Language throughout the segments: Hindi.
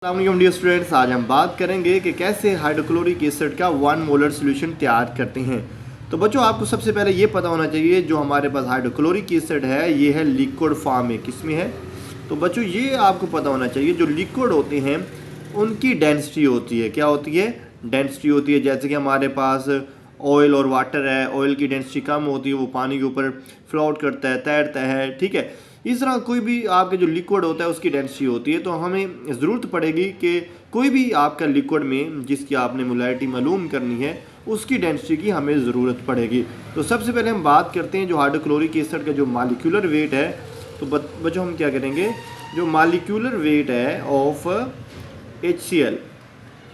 अस्सलाम वालेकुम डियर स्टूडेंट्स, आज हम बात करेंगे कि कैसे हाइड्रोक्लोरिक एसिड का 1 मोलर सॉल्यूशन तैयार करते हैं। तो बच्चों, आपको सबसे पहले ये पता होना चाहिए जो हमारे पास हाइड्रोक्लोरिक एसिड है ये है लिक्विड फॉर्म में। किसमें है? तो बच्चों ये आपको पता होना चाहिए जो लिक्विड होते हैं उनकी डेंसिटी होती है। क्या होती है? डेंसिटी होती है। जैसे कि हमारे पास ऑयल और वाटर है, ऑयल की डेंसिटी कम होती है, वो पानी के ऊपर फ्लोट करता है, तैरता है, ठीक है। इस तरह कोई भी आपके जो लिक्विड होता है उसकी डेंसिटी होती है। तो हमें ज़रूरत पड़ेगी कि कोई भी आपका लिक्विड में जिसकी आपने मोलैरिटी मालूम करनी है उसकी डेंसिटी की हमें ज़रूरत पड़ेगी। तो सबसे पहले हम बात करते हैं जो हाइड्रोक्लोरिक एसिड का जो मॉलिक्यूलर वेट है। तो बच्चों हम क्या करेंगे, जो मॉलिक्यूलर वेट है ऑफ HCl।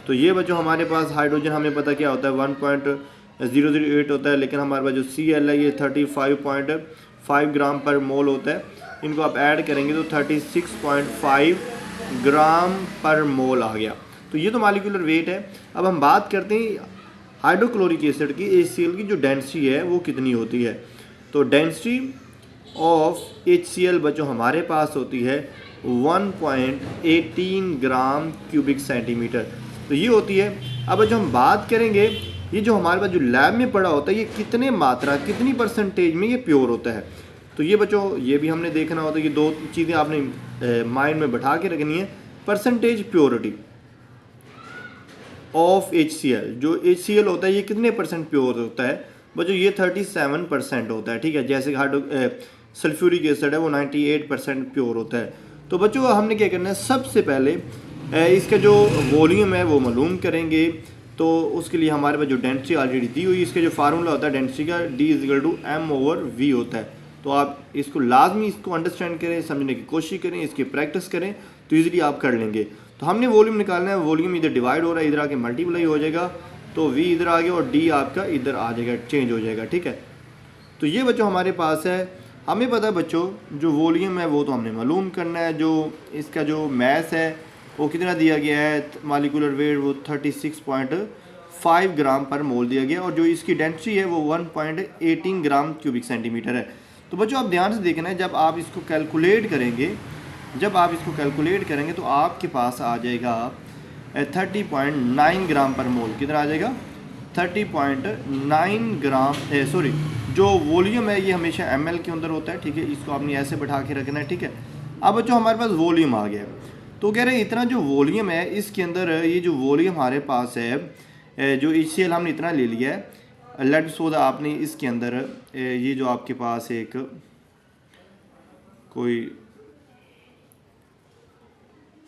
तो ये बच्चों हमारे पास हाइड्रोजन हमें पता क्या होता है 1.008 होता है, लेकिन हमारे पास जो Cl है ये 35.5 ग्राम पर मोल होता है। इनको आप ऐड करेंगे तो 36.5 ग्राम पर मोल आ गया। तो ये तो मॉलिक्यूलर वेट है। अब हम बात करते हैं हाइड्रोक्लोरिक एसिड की HCl की जो डेंसिटी है वो कितनी होती है। तो डेंसिटी ऑफ HCl बच्चों हमारे पास होती है 1.18 ग्राम क्यूबिक सेंटीमीटर। तो ये होती है। अब जो हम बात करेंगे ये जो हमारे पास जो लैब में पड़ा होता है ये कितने मात्रा कितनी परसेंटेज में ये प्योर होता है। तो ये बच्चों ये भी हमने देखना होता है कि दो चीज़ें आपने माइंड में बैठा के रखनी है। परसेंटेज प्योरिटी ऑफ HCl, जो HCl होता है ये कितने परसेंट प्योर होता है बच्चों? ये 37% होता है, ठीक है। जैसे सल्फ्यूरिक एसिड है वो 98% प्योर होता है। तो बच्चों हमने क्या करना है, सबसे पहले इसका जो वॉल्यूम है वो मालूम करेंगे। तो उसके लिए हमारे पास जो डेंसिटी ऑलरेडी दी हुई, इसका जो फार्मूला होता है डेंसिटी का D=m/v होता है। तो आप इसको लाजमी इसको अंडरस्टैंड करें, समझने की कोशिश करें, इसकी प्रैक्टिस करें तो ईजिली आप कर लेंगे। तो हमने वॉल्यूम निकालना है। वॉल्यूम इधर डिवाइड हो रहा है, इधर आके मल्टीप्लाई हो जाएगा, तो v इधर आ गया और d आपका इधर आ जाएगा, चेंज हो जाएगा, ठीक है। तो ये बच्चों हमारे पास है। हमें पता है बच्चों जो वॉल्यूम है वो तो हमने मालूम करना है। जो इसका जो मैस है वो कितना दिया गया है, मॉलिक्यूलर वेट वो 36.5 ग्राम पर मोल दिया गया, और जो इसकी डेंसिटी है वो 1.18 ग्राम क्यूबिक सेंटीमीटर है। तो बच्चों आप ध्यान से देखना है, जब आप इसको कैलकुलेट करेंगे तो आपके पास आ जाएगा 30.9 ग्राम पर मोल। कितना आ जाएगा? 30.9 ग्राम। सॉरी, जो वॉल्यूम है ये हमेशा ml के अंदर होता है, ठीक है। इसको आपने ऐसे बैठा के रखना है, ठीक है। अब बच्चों हमारे पास वॉल्यूम आ गया, तो कह रहे हैं इतना जो वॉल्यूम है इसके अंदर ये जो वॉल्यूम हमारे पास है जो HCl हमने इतना ले लिया है। लेट सोदा आपने इसके अंदर ये जो आपके पास एक कोई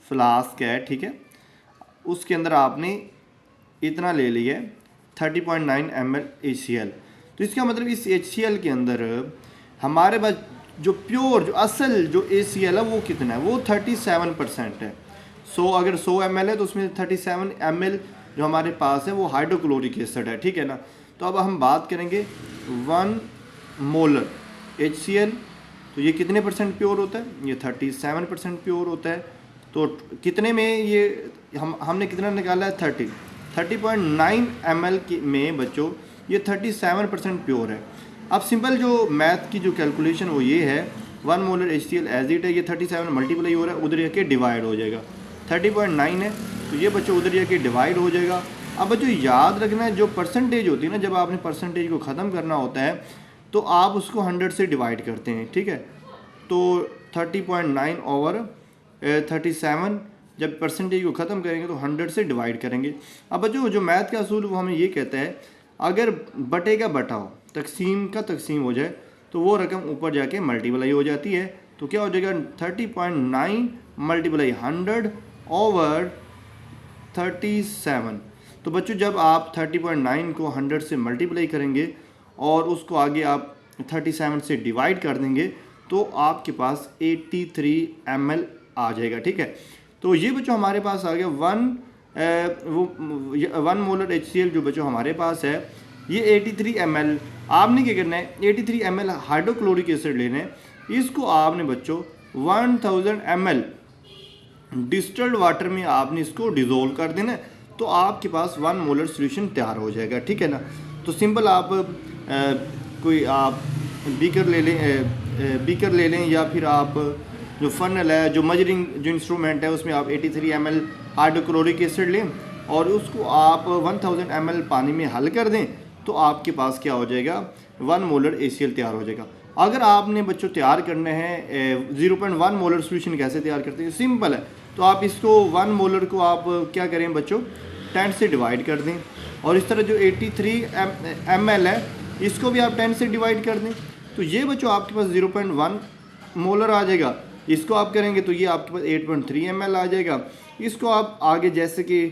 फ्लास्क है, ठीक है, उसके अंदर आपने इतना ले लिया है 30.9 ml HCl। तो इसका मतलब इस HCl के अंदर हमारे पास जो प्योर जो असल जो HCl है वो कितना है, वो 37% है। अगर 100 ml है तो उसमें 37 ml जो हमारे पास है वो हाइड्रोक्लोरिक एसिड है, ठीक है ना। तो अब हम बात करेंगे 1 मोलर HCl, तो ये कितने परसेंट प्योर होता है? ये 37% प्योर होता है। तो कितने में ये हमने कितना निकाला है? 30.9 ml में बच्चों ये 37% प्योर है। अब सिंपल जो मैथ की जो कैलकुलेशन वो ये है, 1 मोलर HCl एज इट है, ये 37 मल्टीप्लाई हो रहा है, उधर जाके डिवाइड हो जाएगा। 30.9 है तो ये बच्चों उधर जाके डिवाइड हो जाएगा। अब बच्चों याद रखना है जो परसेंटेज होती है ना, जब आपने परसेंटेज को ख़त्म करना होता है तो आप उसको 100 से डिवाइड करते हैं, ठीक है। तो 30.9 ओवर 37 जब परसेंटेज को ख़त्म करेंगे तो 100 से डिवाइड करेंगे। अब बच्चों जो मैथ का असूल वो हमें ये कहता है, अगर बटे का बटा हो, तकसीम का तकसीम हो जाए तो वो रकम ऊपर जाके मल्टीप्लाई हो जाती है। तो क्या हो जाएगा? 30.9 मल्टीप्लाई 100 ओवर 37। तो बच्चों जब आप 30.9 को 100 से मल्टीप्लाई करेंगे और उसको आगे आप 37 से डिवाइड कर देंगे तो आपके पास 83 ml आ जाएगा, ठीक है। तो ये बच्चों हमारे पास आ गया 1 मोलर HCl जो बच्चों हमारे पास है ये 83 ml। आपने क्या करना है, 83 ml हाइड्रोक्लोरिक एसिड लेना है। इसको आपने बच्चों 1000 ml डिस्टिल्ड वाटर में आपने इसको डिज़ोल्व कर देना है, तो आपके पास 1 मोलर सॉल्यूशन तैयार हो जाएगा, ठीक है ना। तो सिंपल आप कोई आप बीकर ले लें या फिर आप जो फनल है, जो मजरिंग जो इंस्ट्रूमेंट है उसमें आप 83 ml हाइड्रोक्लोरिक एसिड लें और उसको आप 1000 ml पानी में हल कर दें तो आपके पास क्या हो जाएगा 1 मोलर HCl तैयार हो जाएगा। अगर आपने बच्चों तैयार करने हैं 0.1 मोलर सोल्यूशन कैसे तैयार करते हैं, सिंपल है। तो आप इसको 1 मोलर को आप क्या करें बच्चों 10 से डिवाइड कर दें और इस तरह जो 83 ml है इसको भी आप 10 से डिवाइड कर दें तो ये बच्चों आपके पास 0.1 मोलर आ जाएगा। इसको आप करेंगे तो ये आपके पास 8.3 ml आ जाएगा। इसको आप आगे जैसे कि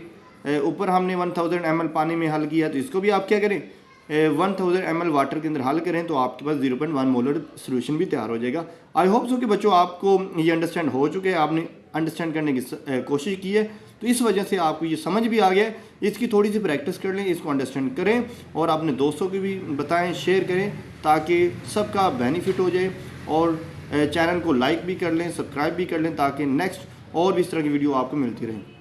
ऊपर हमने 1000 ml पानी में हल किया तो इसको भी आप क्या करें 1000 ml वाटर के अंदर हल करें तो आपके पास 0.1 मोलर सोल्यूशन भी तैयार हो जाएगा। आई होप सो कि बच्चों आपको ये अंडरस्टैंड हो चुके हैं, आपने अंडरस्टैंड करने की कोशिश की है तो इस वजह से आपको ये समझ भी आ गया। इसकी थोड़ी सी प्रैक्टिस कर लें, इसको अंडरस्टैंड करें और अपने दोस्तों को भी बताएं, शेयर करें ताकि सबका बेनिफिट हो जाए। और चैनल को लाइक भी कर लें, सब्सक्राइब भी कर लें ताकि नेक्स्ट और भी इस तरह की वीडियो आपको मिलती रहे।